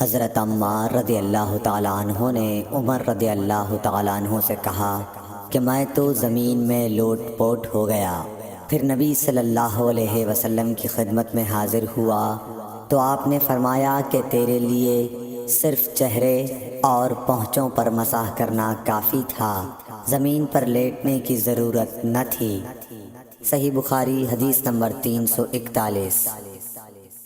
حضرت عمار رضی اللہ تعالیٰ عنہ نے عمر رضی اللہ تعالیٰ عنہ سے کہا کہ میں تو زمین میں لوٹ پوٹ ہو گیا۔ پھر نبی صلی اللہ علیہ وسلم کی خدمت میں حاضر ہوا تو آپ نے فرمایا کہ تیرے لیے صرف چہرے اور پونچھوں پر مسح کرنا کافی تھا، زمین پر لیٹنے کی ضرورت نہ تھی۔ صحیح بخاری حدیث نمبر 341۔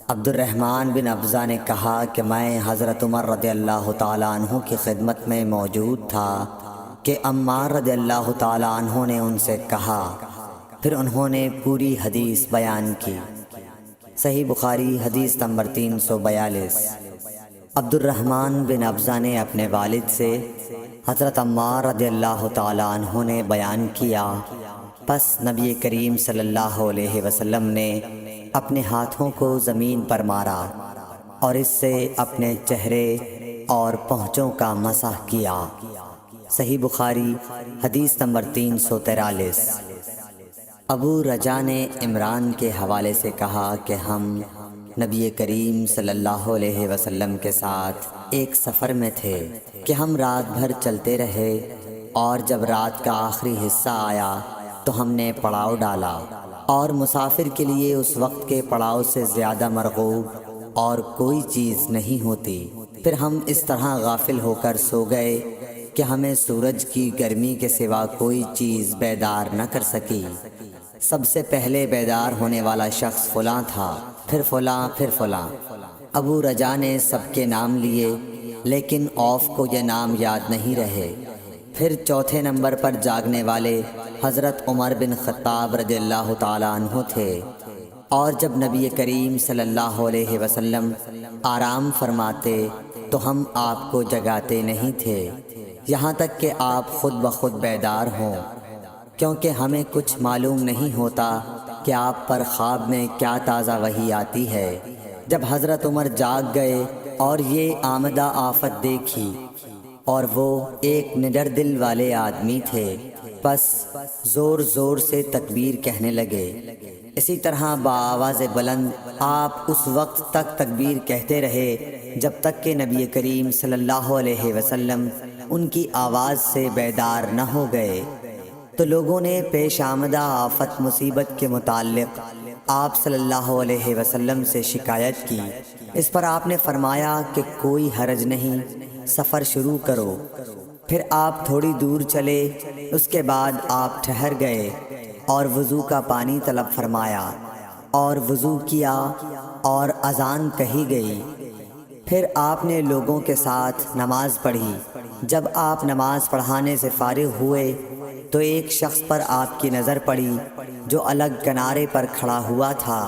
عبد الرحمن بن ابزہ نے کہا کہ میں حضرت عمر رضی اللہ تعالیٰ عنہ کی خدمت میں موجود تھا کہ عمار رضی اللہ تعالیٰ عنہ نے ان سے کہا، پھر انہوں نے پوری حدیث بیان کی۔ صحیح بخاری حدیث نمبر 342۔ عبد الرحمن بن ابزہ نے اپنے والد سے حضرت عمار رضی اللہ تعالیٰ عنہ نے بیان کیا، پس نبی کریم صلی اللہ علیہ وسلم نے اپنے ہاتھوں کو زمین پر مارا اور اس سے اپنے چہرے اور پونچھوں کا مسح کیا۔ صحیح بخاری حدیث نمبر 343۔ ابو رجا نے عمران کے حوالے سے کہا کہ ہم نبی کریم صلی اللہ علیہ وسلم کے ساتھ ایک سفر میں تھے کہ ہم رات بھر چلتے رہے، اور جب رات کا آخری حصہ آیا تو ہم نے پڑاؤ ڈالا، اور مسافر کے لیے اس وقت کے پڑاؤ سے زیادہ مرغوب اور کوئی چیز نہیں ہوتی۔ پھر ہم اس طرح غافل ہو کر سو گئے کہ ہمیں سورج کی گرمی کے سوا کوئی چیز بیدار نہ کر سکی۔ سب سے پہلے بیدار ہونے والا شخص فلاں تھا، پھر فلاں، پھر فلاں۔ ابو رجا نے سب کے نام لیے، لیکن اوف کو یہ نام یاد نہیں رہے۔ پھر چوتھے نمبر پر جاگنے والے حضرت عمر بن خطاب رضی اللہ تعالیٰ عنہ تھے، اور جب نبی کریم صلی اللہ علیہ وسلم آرام فرماتے تو ہم آپ کو جگاتے نہیں تھے، یہاں تک کہ آپ خود بخود بیدار ہوں، کیونکہ ہمیں کچھ معلوم نہیں ہوتا کہ آپ پر خواب میں کیا تازہ وحی آتی ہے۔ جب حضرت عمر جاگ گئے اور یہ آمدہ آفت دیکھی، اور وہ ایک نڈر دل والے آدمی تھے، پس زور زور سے تکبیر کہنے لگے۔ اسی طرح بآواز بلند آپ اس وقت تک تکبیر کہتے رہے جب تک کہ نبی کریم صلی اللہ علیہ وسلم ان کی آواز سے بیدار نہ ہو گئے۔ تو لوگوں نے پیش آمدہ آفت مصیبت کے متعلق آپ صلی اللہ علیہ وسلم سے شکایت کی۔ اس پر آپ نے فرمایا کہ کوئی حرج نہیں، سفر شروع کرو۔ پھر آپ تھوڑی دور چلے، اس کے بعد آپ ٹھہر گئے اور وضو کا پانی طلب فرمایا، اور وضو کیا اور اذان کہی گئی۔ پھر آپ نے لوگوں کے ساتھ نماز پڑھی۔ جب آپ نماز پڑھانے سے فارغ ہوئے تو ایک شخص پر آپ کی نظر پڑی جو الگ کنارے پر کھڑا ہوا تھا،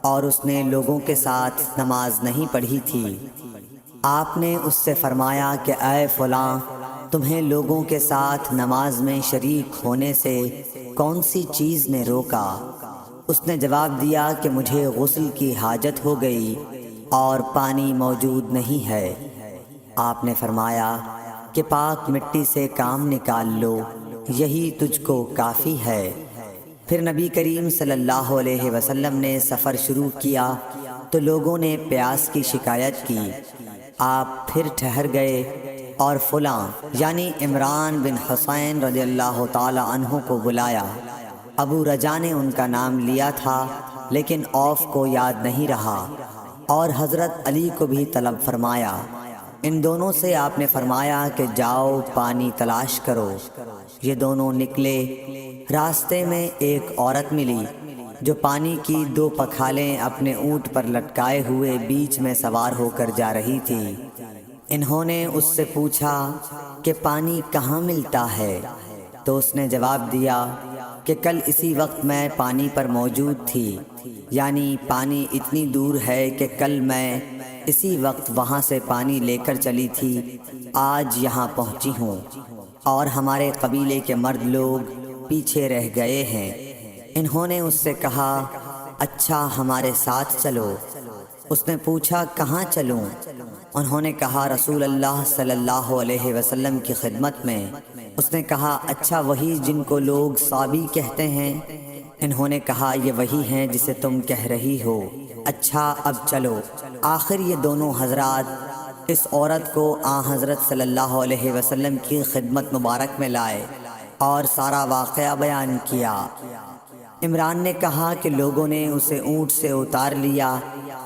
اور اس نے لوگوں کے ساتھ نماز نہیں پڑھی تھی۔ آپ نے اس سے فرمایا کہ اے فلاں، تمہیں لوگوں کے ساتھ نماز میں شریک ہونے سے کون سی چیز نے روکا؟ اس نے جواب دیا کہ مجھے غسل کی حاجت ہو گئی اور پانی موجود نہیں ہے۔ آپ نے فرمایا کہ پاک مٹی سے کام نکال لو، یہی تجھ کو کافی ہے۔ پھر نبی کریم صلی اللہ علیہ وسلم نے سفر شروع کیا تو لوگوں نے پیاس کی شکایت کی۔ آپ پھر ٹھہر گئے اور فلاں یعنی عمران بن حسین رضی اللہ تعالی عنہ کو بلایا۔ ابو رجا نے ان کا نام لیا تھا، لیکن اوف کو یاد نہیں رہا، اور حضرت علی کو بھی طلب فرمایا۔ ان دونوں سے آپ نے فرمایا کہ جاؤ پانی تلاش کرو۔ یہ دونوں نکلے۔ راستے میں ایک عورت ملی جو پانی کی 2 پکھالیں اپنے اونٹ پر لٹکائے ہوئے بیچ میں سوار ہو کر جا رہی تھی۔ انہوں نے اس سے پوچھا کہ پانی کہاں ملتا ہے؟ تو اس نے جواب دیا کہ کل اسی وقت میں پانی پر موجود تھی، یعنی پانی اتنی دور ہے کہ کل میں اسی وقت وہاں سے پانی لے کر چلی تھی، آج یہاں پہنچی ہوں، اور ہمارے قبیلے کے مرد لوگ پیچھے رہ گئے ہیں۔ انہوں نے اس سے کہا اچھا ہمارے ساتھ چلو۔ اس نے پوچھا کہاں چلوں؟ انہوں نے کہا رسول اللہ صلی اللہ علیہ وسلم کی خدمت میں۔ اس نے کہا اچھا وہی جن کو لوگ صابی کہتے ہیں؟ انہوں نے کہا یہ وہی ہیں جسے تم کہہ رہی ہو۔ اچھا اب چلو۔ آخر یہ دونوں حضرات اس عورت کو حضرت صلی اللہ علیہ وسلم کی خدمت مبارک میں لائے اور سارا واقعہ بیان کیا۔ عمران نے کہا کہ لوگوں نے اسے اونٹ سے اتار لیا،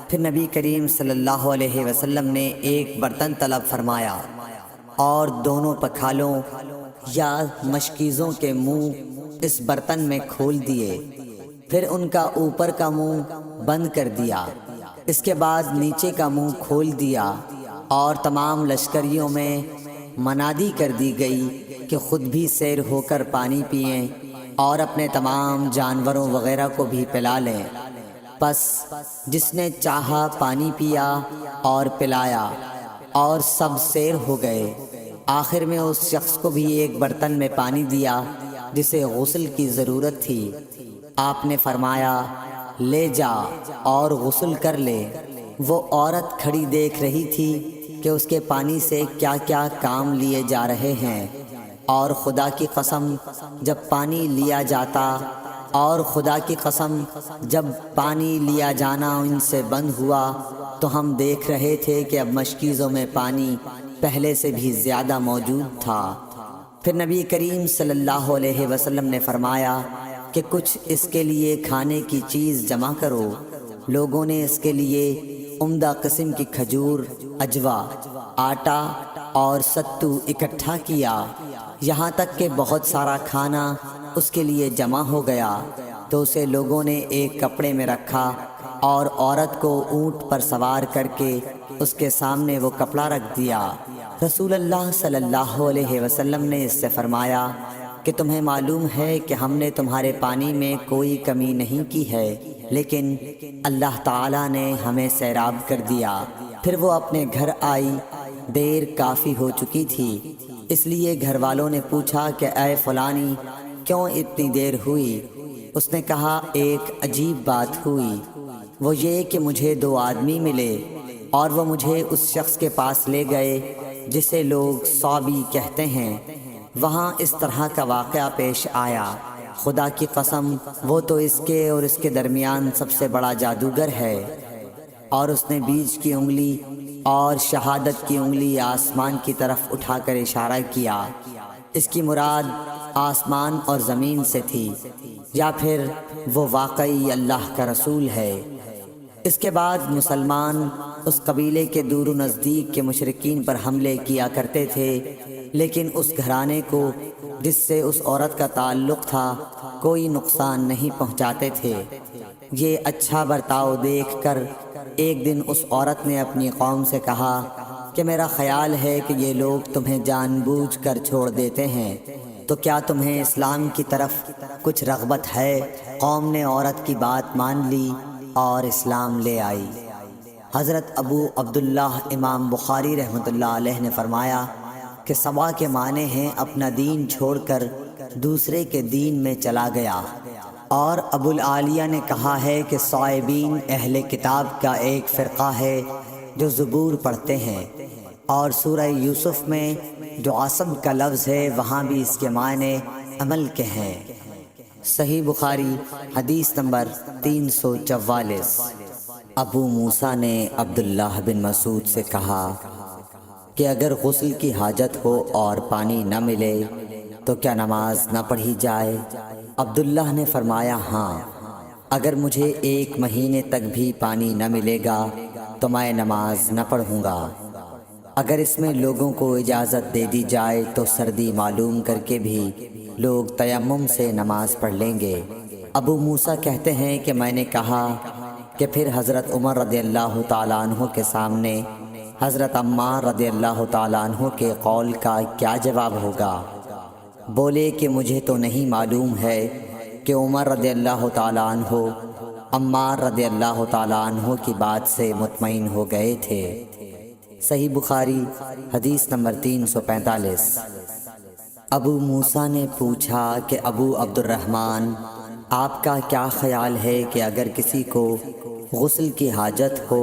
پھر نبی کریم صلی اللہ علیہ وسلم نے ایک برتن طلب فرمایا اور دونوں پکھالوں یا مشکیزوں کے منہ اس برتن میں کھول دیے، پھر ان کا اوپر کا منہ بند کر دیا، اس کے بعد نیچے کا منہ کھول دیا اور تمام لشکریوں میں منادی کر دی گئی کہ خود بھی سیر ہو کر پانی پئیں اور اپنے تمام جانوروں وغیرہ کو بھی پلا لیں۔ پس جس نے چاہا پانی پیا اور پلایا اور سب سیر ہو گئے۔ آخر میں اس شخص کو بھی ایک برتن میں پانی دیا جسے غسل کی ضرورت تھی۔ آپ نے فرمایا لے جا اور غسل کر لے۔ وہ عورت کھڑی دیکھ رہی تھی کہ اس کے پانی سے کیا کیا کام لیے جا رہے ہیں، اور خدا کی قسم جب پانی لیا جاتا اور خدا کی قسم جب پانی لیا جانا ان سے بند ہوا تو ہم دیکھ رہے تھے کہ اب مشکیزوں میں پانی پہلے سے بھی زیادہ موجود تھا۔ پھر نبی کریم صلی اللہ علیہ وسلم نے فرمایا کہ کچھ اس کے لیے کھانے کی چیز جمع کرو۔ لوگوں نے اس کے لیے عمدہ قسم کی کھجور، اجوا، آٹا اور ستو اکٹھا کیا، یہاں تک کہ بہت سارا کھانا اس کے لیے جمع ہو گیا تو اسے لوگوں نے ایک کپڑے میں رکھا اور عورت کو اونٹ پر سوار کر کے اس کے سامنے وہ کپڑا رکھ دیا۔ رسول اللہ صلی اللہ علیہ وسلم نے اس سے فرمایا کہ تمہیں معلوم ہے کہ ہم نے تمہارے پانی میں کوئی کمی نہیں کی ہے، لیکن اللہ تعالیٰ نے ہمیں سیراب کر دیا۔ پھر وہ اپنے گھر آئی، دیر کافی ہو چکی تھی، اس لیے گھر والوں نے پوچھا کہ اے فلانی کیوں اتنی دیر ہوئی؟ اس نے کہا ایک عجیب بات ہوئی، وہ یہ کہ مجھے 2 آدمی ملے اور وہ مجھے اس شخص کے پاس لے گئے جسے لوگ صابی کہتے ہیں۔ وہاں اس طرح کا واقعہ پیش آیا، خدا کی قسم وہ تو اس کے اور اس کے درمیان سب سے بڑا جادوگر ہے۔ اور اس نے بیچ کی انگلی اور شہادت کی انگلی آسمان کی طرف اٹھا کر اشارہ کیا۔ اس کی مراد آسمان اور زمین سے تھی، یا پھر وہ واقعی اللہ کا رسول ہے۔ اس کے بعد مسلمان اس قبیلے کے دور و نزدیک کے مشرکین پر حملے کیا کرتے تھے، لیکن اس گھرانے کو جس سے اس عورت کا تعلق تھا کوئی نقصان نہیں پہنچاتے تھے۔ یہ اچھا برتاؤ دیکھ کر ایک دن اس عورت نے اپنی قوم سے کہا کہ میرا خیال ہے کہ یہ لوگ تمہیں جان بوجھ کر چھوڑ دیتے ہیں، تو کیا تمہیں اسلام کی طرف کچھ رغبت ہے؟ قوم نے عورت کی بات مان لی اور اسلام لے آئی۔ حضرت ابو عبداللہ امام بخاری رحمۃ اللہ علیہ نے فرمایا کہ سبا کے معنی ہیں اپنا دین چھوڑ کر دوسرے کے دین میں چلا گیا، اور ابو العالیہ نے کہا ہے کہ صائبین اہل کتاب کا ایک فرقہ ہے جو زبور پڑھتے ہیں، اور سورہ یوسف میں جو عصب کا لفظ ہے وہاں بھی اس کے معنی عمل کے ہیں۔ صحیح بخاری حدیث نمبر 344۔ ابو موسیٰ نے عبداللہ بن مسعود سے کہا کہ اگر غسل کی حاجت ہو اور پانی نہ ملے تو کیا نماز نہ پڑھی جائے؟ عبداللہ نے فرمایا ہاں، اگر مجھے 1 مہینے تک بھی پانی نہ ملے گا تو میں نماز نہ پڑھوں گا۔ اگر اس میں لوگوں کو اجازت دے دی جائے تو سردی معلوم کر کے بھی لوگ تیمم سے نماز پڑھ لیں گے۔ ابو موسیٰ کہتے ہیں کہ میں نے کہا کہ پھر حضرت عمر رضی اللہ تعالیٰ عنہ کے سامنے حضرت عمار رضی اللہ تعالیٰ عنہ کے قول کا کیا جواب ہوگا؟ بولے کہ مجھے تو نہیں معلوم ہے کہ عمر رضی اللہ تعالیٰ عنہ عمار رضی اللہ تعالیٰ عنہ کی بات سے مطمئن ہو گئے تھے۔ صحیح بخاری حدیث نمبر 345۔ ابو موسیٰ نے پوچھا کہ ابو عبد الرحمن آپ کا کیا خیال ہے کہ اگر کسی کو غسل کی حاجت ہو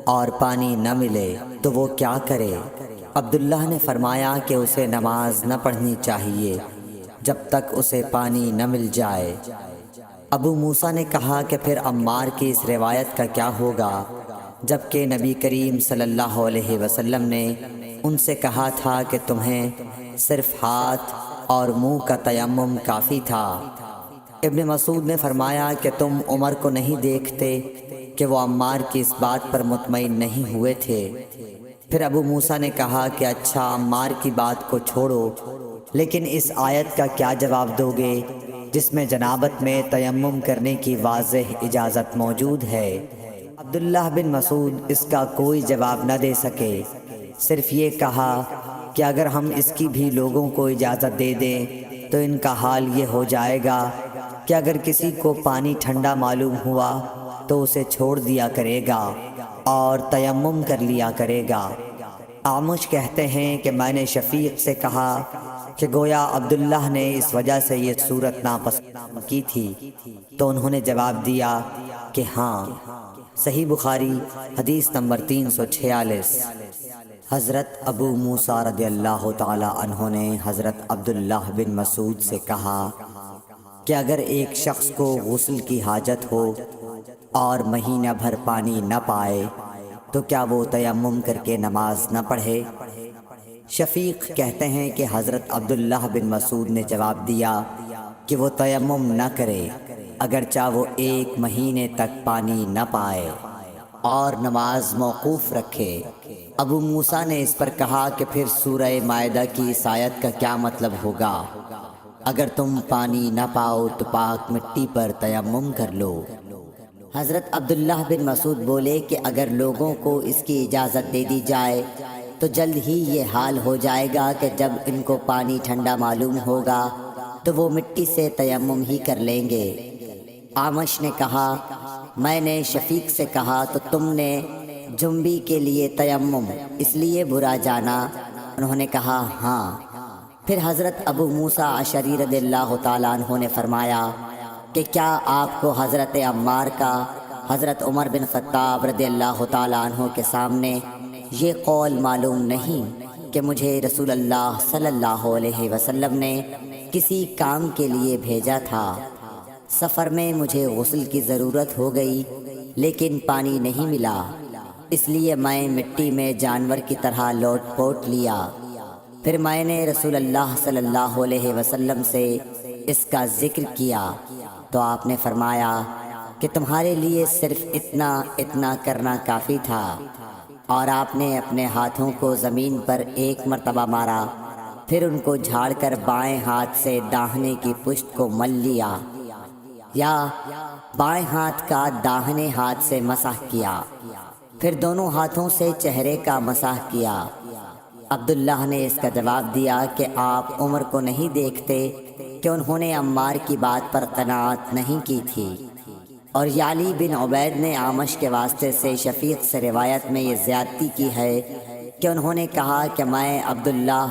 اور پانی نہ ملے تو وہ کیا کرے؟ عبداللہ نے فرمایا کہ اسے نماز نہ پڑھنی چاہیے جب تک اسے پانی نہ مل جائے۔ ابو موسیٰ نے کہا کہ پھر عمار کی اس روایت کا کیا ہوگا؟ جبکہ نبی کریم صلی اللہ علیہ وسلم نے ان سے کہا تھا کہ تمہیں صرف ہاتھ اور منہ کا تیمم کافی تھا۔ ابن مسعود نے فرمایا کہ تم عمر کو نہیں دیکھتے کہ وہ عمار کی اس بات پر مطمئن نہیں ہوئے تھے۔ پھر ابو موسیٰ نے کہا کہ اچھا عمار کی بات کو چھوڑو، لیکن اس آیت کا کیا جواب دو گے جس میں جنابت میں تیمم کرنے کی واضح اجازت موجود ہے؟ عبداللہ بن مسعود اس کا کوئی جواب نہ دے سکے، صرف یہ کہا کہ اگر ہم اس کی بھی لوگوں کو اجازت دے دیں تو ان کا حال یہ ہو جائے گا کہ اگر کسی کو پانی ٹھنڈا معلوم ہوا تو اسے چھوڑ دیا کرے گا اور تیمم کر لیا کرے گا۔ اعمش کہتے ہیں کہ میں نے شفیق سے کہا کہ گویا عبداللہ نے اس وجہ سے یہ صورت ناپسند کی تھی، تو انہوں نے جواب دیا کہ ہاں۔ صحیح بخاری حدیث نمبر 346۔ حضرت ابو موسیٰ رضی اللہ تعالی عنہ نے حضرت عبداللہ بن مسعود سے کہا کہ اگر ایک شخص کو غسل کی حاجت ہو اور مہینہ بھر پانی نہ پائے تو کیا وہ تیمم کر کے نماز نہ پڑھے؟ شفیق کہتے ہیں کہ حضرت عبداللہ بن مسعود نے جواب دیا کہ وہ تیمم نہ کرے اگرچہ وہ 1 مہینے تک پانی نہ پائے اور نماز موقوف رکھے۔ ابو موسیٰ نے اس پر کہا کہ پھر سورہ مائدہ کی اس آیت کا کیا مطلب ہوگا؟ اگر تم پانی نہ پاؤ تو پاک مٹی پر تیمم کر لو۔ حضرت عبداللہ بن مسعود بولے کہ اگر لوگوں کو اس کی اجازت دے دی جائے تو جلد ہی یہ حال ہو جائے گا کہ جب ان کو پانی ٹھنڈا معلوم ہوگا تو وہ مٹی سے تیمم ہی کر لیں گے۔ اعمش نے کہا میں نے شفیق سے کہا تو تم نے جنبی کے لیے تیمم اس لیے برا جانا؟ انہوں نے کہا ہاں۔ پھر حضرت ابو موسیٰ اشعری رضی اللہ تعالیٰ عنہ نے فرمایا کہ کیا آپ کو حضرت عمار کا حضرت عمر بن خطاب رضی اللہ تعالیٰ عنہ کے سامنے یہ قول معلوم نہیں کہ مجھے رسول اللہ صلی اللہ علیہ وسلم نے کسی کام کے لیے بھیجا تھا، سفر میں مجھے غسل کی ضرورت ہو گئی لیکن پانی نہیں ملا، اس لیے میں مٹی میں جانور کی طرح لوٹ پوٹ لیا۔ پھر میں نے رسول اللہ صلی اللہ علیہ وسلم سے اس کا ذکر کیا تو آپ نے فرمایا کہ تمہارے لیے صرف اتنا کرنا کافی تھا، اور آپ نے اپنے ہاتھوں کو زمین پر 1 مرتبہ مارا، پھر ان کو جھاڑ کر بائیں ہاتھ سے داہنے کی پشت کو مل لیا یا بائیں ہاتھ کا داہنے ہاتھ سے مسح کیا، پھر دونوں ہاتھوں سے چہرے کا مسح کیا۔ عبداللہ نے اس کا جواب دیا کہ آپ عمر کو نہیں دیکھتے کہ انہوں نے عمار کی بات پر قناعت نہیں کی تھی۔ اور یعلی بن عبید نے اعمش کے واسطے سے شفیق سے روایت میں یہ زیادتی کی ہے کہ انہوں نے کہا کہ میں عبداللہ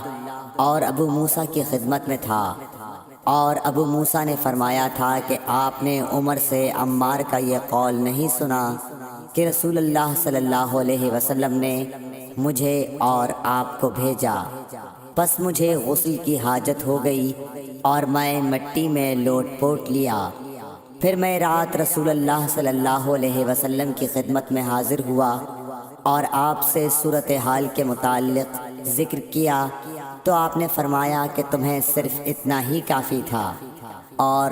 اور ابو موسیٰ کی خدمت میں تھا، اور ابو موسیٰ نے فرمایا تھا کہ آپ نے عمر سے عمار کا یہ قول نہیں سنا کہ رسول اللہ صلی اللہ علیہ وسلم نے مجھے اور آپ کو بھیجا، پس مجھے غسل کی حاجت ہو گئی اور میں مٹی میں لوٹ پوٹ لیا۔ پھر میں رات رسول اللہ صلی اللہ علیہ وسلم کی خدمت میں حاضر ہوا اور آپ سے صورتحال کے متعلق ذکر کیا تو آپ نے فرمایا کہ تمہیں صرف اتنا ہی کافی تھا، اور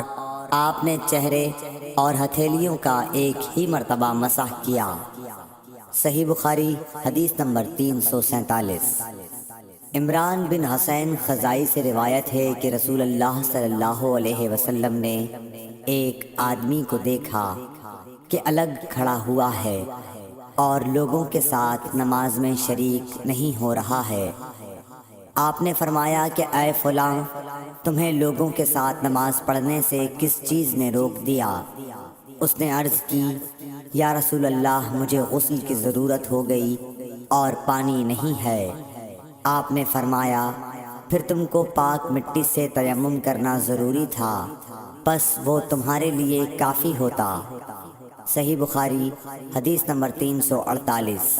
آپ نے چہرے اور ہتھیلیوں کا 1 ہی مرتبہ مسح کیا۔ صحیح بخاری حدیث نمبر 347۔ عمران بن حسین خزائی سے روایت ہے کہ رسول اللہ صلی اللہ علیہ وسلم نے ایک آدمی کو دیکھا کہ الگ کھڑا ہوا ہے اور لوگوں کے ساتھ نماز میں شریک نہیں ہو رہا ہے۔ آپ نے فرمایا کہ اے فلاں، تمہیں لوگوں کے ساتھ نماز پڑھنے سے کس چیز نے روک دیا؟ اس نے عرض کی یا رسول اللہ، مجھے غسل کی ضرورت ہو گئی اور پانی نہیں ہے۔ آپ نے فرمایا پھر تم کو پاک مٹی سے تیمم کرنا ضروری تھا، پس وہ تمہارے لیے کافی ہوتا۔ صحیح بخاری حدیث نمبر 348۔